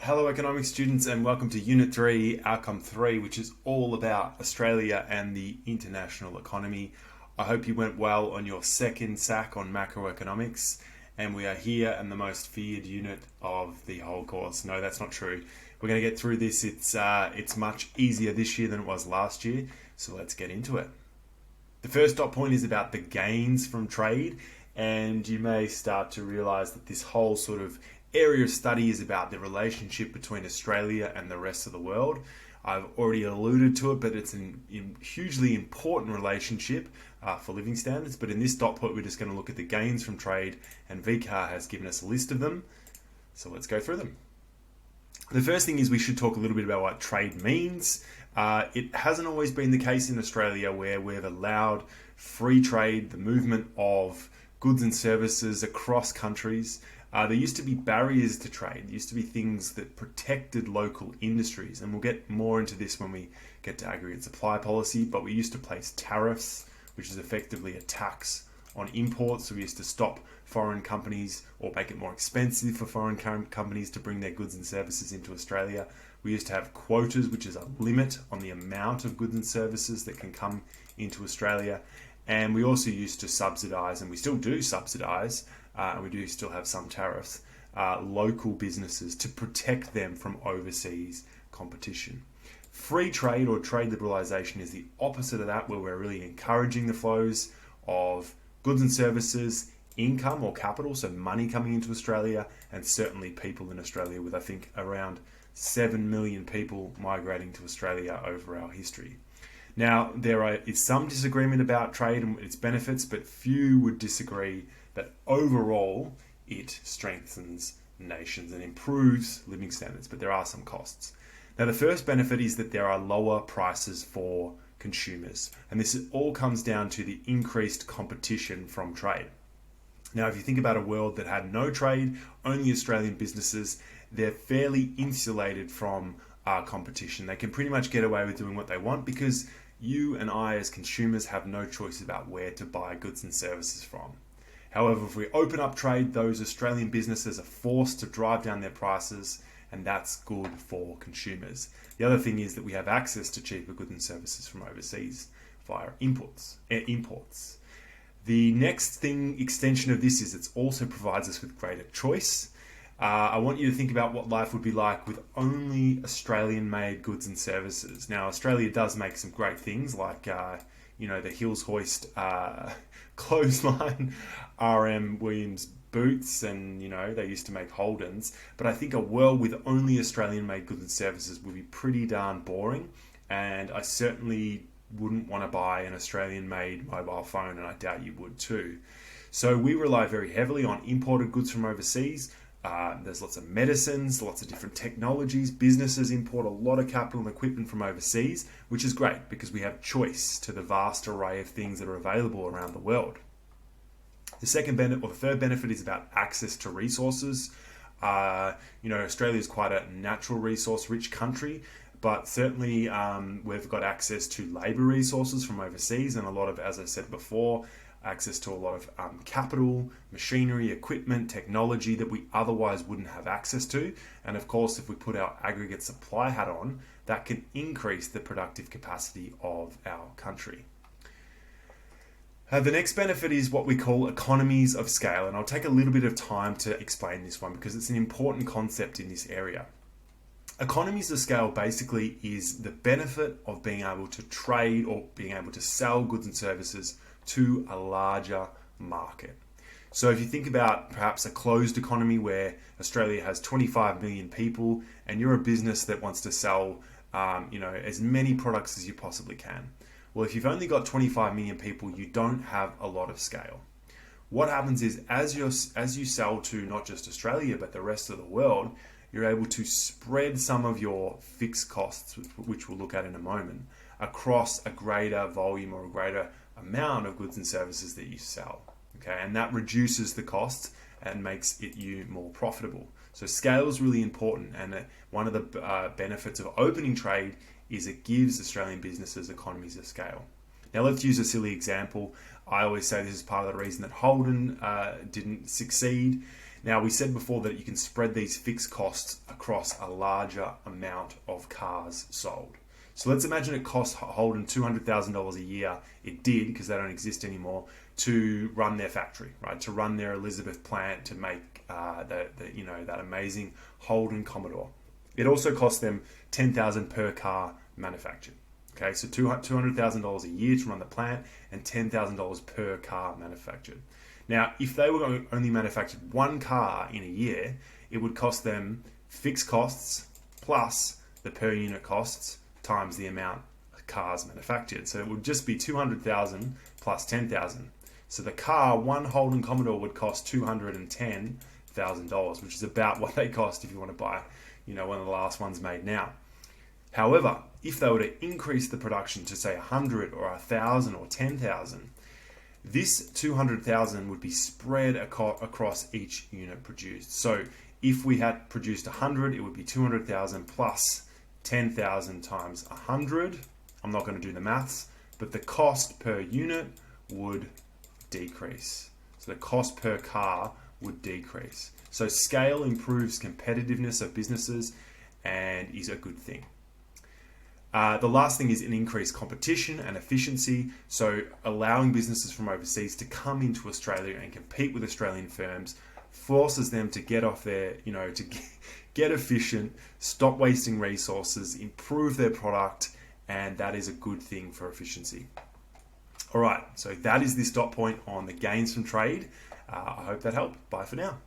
Hello economics students and welcome to Unit 3, Outcome 3, which is all about Australia and the international economy. I hope you went well on your second SAC on macroeconomics, and we are here in the most feared unit of the whole course. No, that's not true. We're going to get through this. It's much easier this year than it was last year, so let's get into it. The first dot point is about the gains from trade, and you may start to realise that this whole sort of area of study is about the relationship between Australia and the rest of the world. I've already alluded to it, but it's a hugely important relationship for living standards. But in this dot point, we're just going to look at the gains from trade, and VCAR has given us a list of them. So let's go through them. The first thing is we should talk a little bit about what trade means. It hasn't always been the case in Australia where we've allowed free trade, the movement of goods and services across countries. There used to be barriers to trade. There used to be things that protected local industries. And we'll get more into this when we get to aggregate supply policy. But we used to place tariffs, which is effectively a tax on imports. So we used to stop foreign companies or make it more expensive for foreign companies to bring their goods and services into Australia. We used to have quotas, which is a limit on the amount of goods and services that can come into Australia. And we also used to subsidise, and we still do subsidise, and we do still have some tariffs, local businesses to protect them from overseas competition. Free trade or trade liberalisation is the opposite of that, where we're really encouraging the flows of goods and services, income or capital, so money coming into Australia, and certainly people in Australia, with I think around 7 million people migrating to Australia over our history. Now, there is some disagreement about trade and its benefits, but few would disagree that overall it strengthens nations and improves living standards, but there are some costs. Now, the first benefit is that there are lower prices for consumers, and this all comes down to the increased competition from trade. Now, if you think about a world that had no trade, only Australian businesses, they're fairly insulated from competition. They can pretty much get away with doing what they want because you and I as consumers have no choice about where to buy goods and services from. However, if we open up trade, those Australian businesses are forced to drive down their prices, and that's good for consumers. The other thing is that we have access to cheaper goods and services from overseas via imports. The next thing, extension of this, is it also provides us with greater choice. I want you to think about what life would be like with only Australian-made goods and services. Now, Australia does make some great things like, the Hills Hoist clothesline, RM Williams boots, and, they used to make Holdens. But I think a world with only Australian-made goods and services would be pretty darn boring. And I certainly wouldn't want to buy an Australian-made mobile phone, and I doubt you would too. So we rely very heavily on imported goods from overseas. There's lots of medicines, lots of different technologies. Businesses import a lot of capital and equipment from overseas, which is great because we have choice to the vast array of things that are available around the world. The third benefit is about access to resources. Australia is quite a natural resource-rich country, but certainly we've got access to labour resources from overseas and a lot of, as I said before, access to a lot of capital, machinery, equipment, technology that we otherwise wouldn't have access to. And of course, if we put our aggregate supply hat on, that can increase the productive capacity of our country. The next benefit is what we call economies of scale. And I'll take a little bit of time to explain this one because it's an important concept in this area. Economies of scale basically is the benefit of being able to trade or being able to sell goods and services to a larger market. So if you think about perhaps a closed economy where Australia has 25 million people and you're a business that wants to sell as many products as you possibly can. Well, if you've only got 25 million people, you don't have a lot of scale. What happens is as you sell to not just Australia but the rest of the world, you're able to spread some of your fixed costs, which we'll look at in a moment, across a greater volume or a greater amount of goods and services that you sell. Okay, and that reduces the costs and makes you more profitable. So scale is really important, and one of the benefits of opening trade is it gives Australian businesses economies of scale. Now let's use a silly example. I always say this is part of the reason that Holden didn't succeed. Now, we said before that you can spread these fixed costs across a larger amount of cars sold. So let's imagine it cost Holden $200,000 a year. It did, because they don't exist anymore, to run their factory, right? To run their Elizabeth plant to make that amazing Holden Commodore. It also cost them $10,000 per car manufactured. Okay, so $200,000 a year to run the plant and $10,000 per car manufactured. Now, if they were only manufactured one car in a year, it would cost them fixed costs plus the per unit costs times the amount of cars manufactured. So it would just be $200,000 plus $10,000. So the car, one Holden Commodore, would cost $210,000, which is about what they cost if you want to buy, one of the last ones made now. However, if they were to increase the production to say 100 or 1,000 or 10,000, this 200,000 would be spread across each unit produced. So if we had produced 100, it would be 200,000 plus 10,000 times 100. I'm not going to do the maths, but the cost per unit would decrease. So the cost per car would decrease. So scale improves competitiveness of businesses and is a good thing. The last thing is an increased competition and efficiency. So allowing businesses from overseas to come into Australia and compete with Australian firms forces them to get off their, to get efficient, stop wasting resources, improve their product, and that is a good thing for efficiency. All right, so that is this dot point on the gains from trade. I hope that helped. Bye for now.